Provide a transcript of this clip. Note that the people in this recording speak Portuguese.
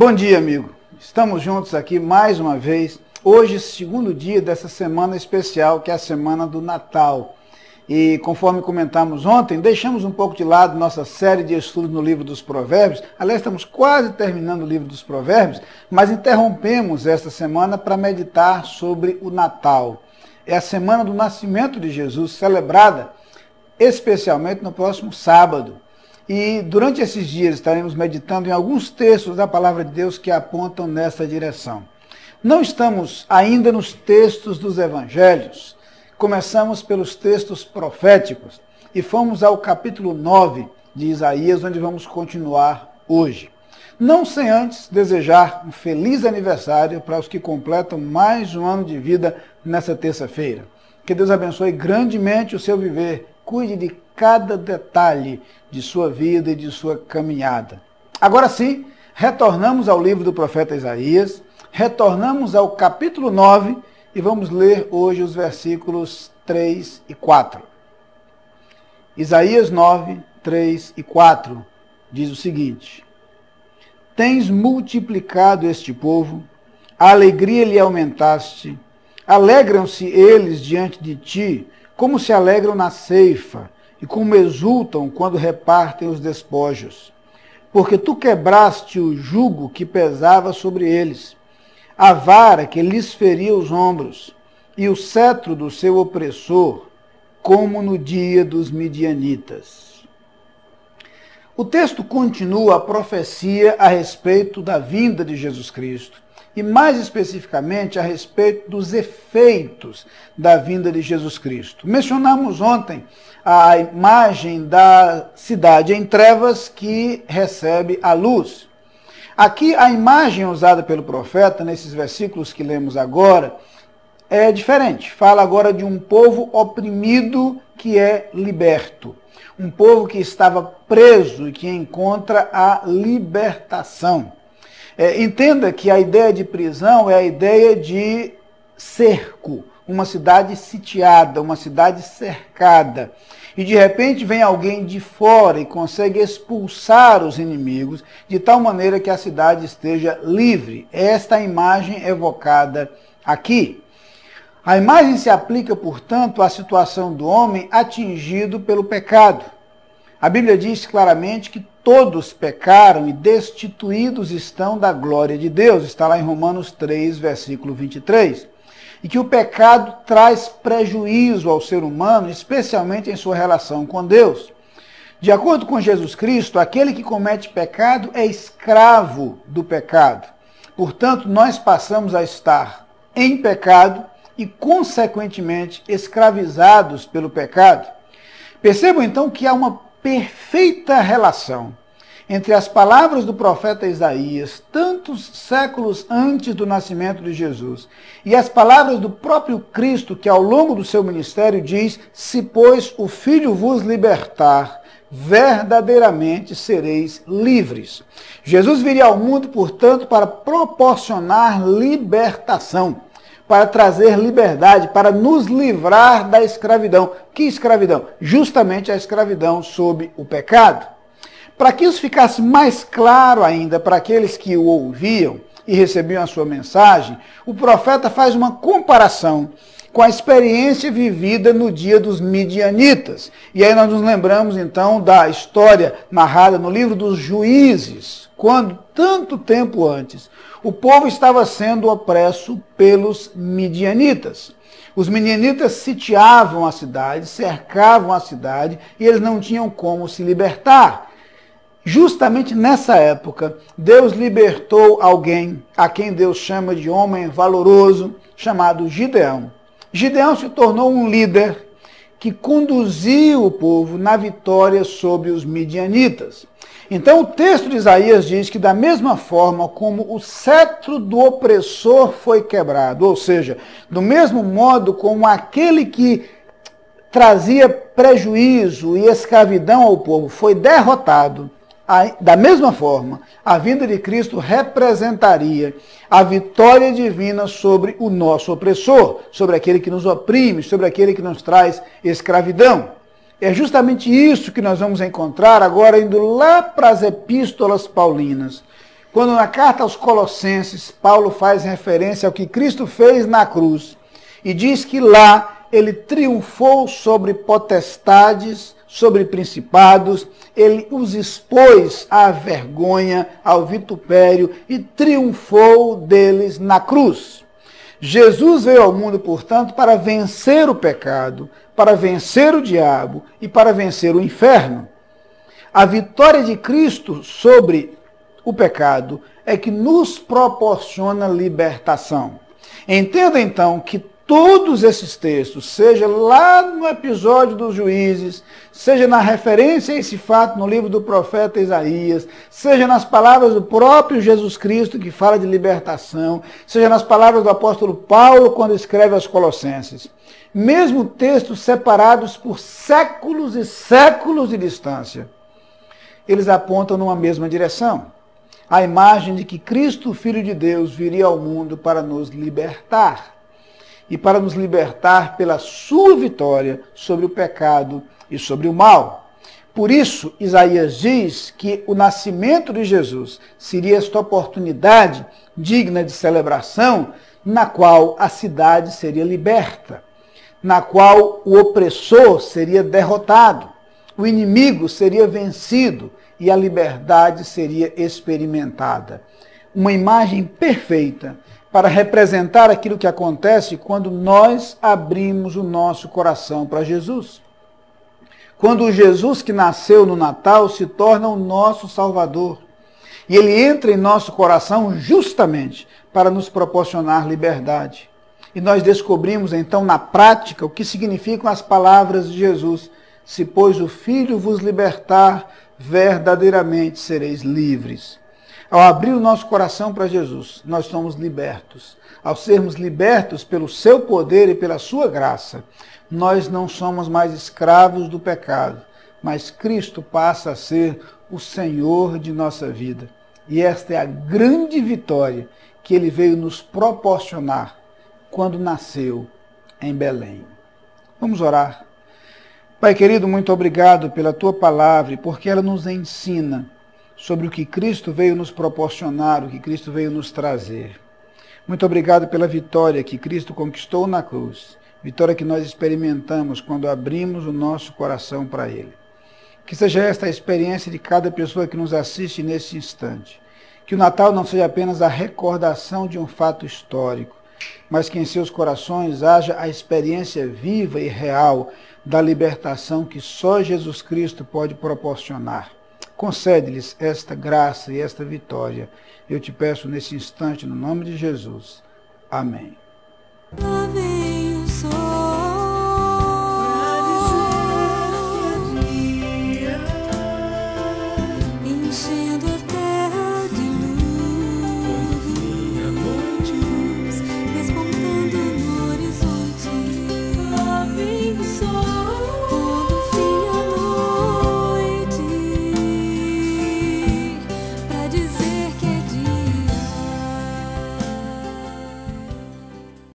Bom dia, amigo. Estamos juntos aqui mais uma vez. Hoje, segundo dia dessa semana especial, que é a semana do Natal. E conforme comentamos ontem, deixamos um pouco de lado nossa série de estudos no livro dos Provérbios. Aliás, estamos quase terminando o livro dos Provérbios, mas interrompemos esta semana para meditar sobre o Natal. É a semana do nascimento de Jesus, celebrada especialmente no próximo sábado. E durante esses dias estaremos meditando em alguns textos da Palavra de Deus que apontam nessa direção. Não estamos ainda nos textos dos Evangelhos. Começamos pelos textos proféticos e fomos ao capítulo 9 de Isaías, onde vamos continuar hoje. Não sem antes desejar um feliz aniversário para os que completam mais um ano de vida nessa terça-feira. Que Deus abençoe grandemente o seu viver, cuide de cada detalhe de sua vida e de sua caminhada. Agora sim, retornamos ao livro do profeta Isaías, retornamos ao capítulo 9 e vamos ler hoje os versículos 3 e 4. Isaías 9, 3 e 4 diz o seguinte: Tens multiplicado este povo, a alegria lhe aumentaste, alegram-se eles diante de ti, como se alegram na ceifa, e como exultam quando repartem os despojos. Porque tu quebraste o jugo que pesava sobre eles, a vara que lhes feria os ombros, e o cetro do seu opressor, como no dia dos midianitas. O texto continua a profecia a respeito da vinda de Jesus Cristo, e mais especificamente a respeito dos efeitos da vinda de Jesus Cristo. Mencionamos ontem a imagem da cidade em trevas que recebe a luz. Aqui a imagem usada pelo profeta, nesses versículos que lemos agora, é diferente. Fala agora de um povo oprimido que é liberto. Um povo que estava preso e que encontra a libertação. Entenda que a ideia de prisão é a ideia de cerco, uma cidade sitiada, uma cidade cercada. E de repente vem alguém de fora e consegue expulsar os inimigos de tal maneira que a cidade esteja livre. Esta é a imagem evocada aqui. A imagem se aplica, portanto, à situação do homem atingido pelo pecado. A Bíblia diz claramente que todos pecaram e destituídos estão da glória de Deus. Está lá em Romanos 3, versículo 23. E que o pecado traz prejuízo ao ser humano, especialmente em sua relação com Deus. De acordo com Jesus Cristo, aquele que comete pecado é escravo do pecado. Portanto, nós passamos a estar em pecado e, consequentemente, escravizados pelo pecado. Percebam, então, que há uma perfeita relação entre as palavras do profeta Isaías, tantos séculos antes do nascimento de Jesus, e as palavras do próprio Cristo, que ao longo do seu ministério diz: se, pois, o Filho vos libertar, verdadeiramente sereis livres. Jesus viria ao mundo, portanto, para proporcionar libertação, para trazer liberdade, para nos livrar da escravidão. Que escravidão? Justamente a escravidão sob o pecado. Para que isso ficasse mais claro ainda para aqueles que o ouviam e recebiam a sua mensagem, o profeta faz uma comparação com a experiência vivida no dia dos midianitas. E aí nós nos lembramos então da história narrada no livro dos Juízes, quando, tanto tempo antes, o povo estava sendo opresso pelos midianitas. Os midianitas sitiavam a cidade, cercavam a cidade e eles não tinham como se libertar. Justamente nessa época, Deus libertou alguém, a quem Deus chama de homem valoroso, chamado Gideão. Gideão se tornou um líder que conduziu o povo na vitória sobre os midianitas. Então o texto de Isaías diz que da mesma forma como o cetro do opressor foi quebrado, ou seja, do mesmo modo como aquele que trazia prejuízo e escravidão ao povo foi derrotado, da mesma forma, a vinda de Cristo representaria a vitória divina sobre o nosso opressor, sobre aquele que nos oprime, sobre aquele que nos traz escravidão. É justamente isso que nós vamos encontrar agora indo lá para as epístolas paulinas, Quando na carta aos Colossenses, Paulo faz referência ao que Cristo fez na cruz e diz que lá ele triunfou sobre potestades, sobre principados, ele os expôs à vergonha, ao vitupério e triunfou deles na cruz. Jesus veio ao mundo, portanto, para vencer o pecado, para vencer o diabo e para vencer o inferno. A vitória de Cristo sobre o pecado é que nos proporciona libertação. Entenda então que todos esses textos, seja lá no episódio dos Juízes, seja na referência a esse fato no livro do profeta Isaías, seja nas palavras do próprio Jesus Cristo que fala de libertação, seja nas palavras do apóstolo Paulo quando escreve aos Colossenses, mesmo textos separados por séculos e séculos de distância, eles apontam numa mesma direção. A imagem de que Cristo, Filho de Deus, viria ao mundo para nos libertar. E para nos libertar pela sua vitória sobre o pecado e sobre o mal. Por isso, Isaías diz que o nascimento de Jesus seria esta oportunidade digna de celebração, na qual a cidade seria liberta, na qual o opressor seria derrotado, o inimigo seria vencido e a liberdade seria experimentada. Uma imagem perfeita para representar aquilo que acontece quando nós abrimos o nosso coração para Jesus. Quando o Jesus que nasceu no Natal se torna o nosso Salvador. E ele entra em nosso coração justamente para nos proporcionar liberdade. E nós descobrimos então na prática o que significam as palavras de Jesus. Se, pois, o Filho vos libertar, verdadeiramente sereis livres. Ao abrir o nosso coração para Jesus, nós somos libertos. Ao sermos libertos pelo seu poder e pela sua graça, nós não somos mais escravos do pecado, mas Cristo passa a ser o Senhor de nossa vida. E esta é a grande vitória que ele veio nos proporcionar quando nasceu em Belém. Vamos orar. Pai querido, muito obrigado pela tua palavra e porque ela nos ensina sobre o que Cristo veio nos proporcionar, o que Cristo veio nos trazer. Muito obrigado pela vitória que Cristo conquistou na cruz, vitória que nós experimentamos quando abrimos o nosso coração para Ele. Que seja esta a experiência de cada pessoa que nos assiste nesse instante. Que o Natal não seja apenas a recordação de um fato histórico, mas que em seus corações haja a experiência viva e real da libertação que só Jesus Cristo pode proporcionar. Concede-lhes esta graça e esta vitória. Eu te peço nesse instante, no nome de Jesus. Amém. Lá vem o sol pra dizer que é dia, encher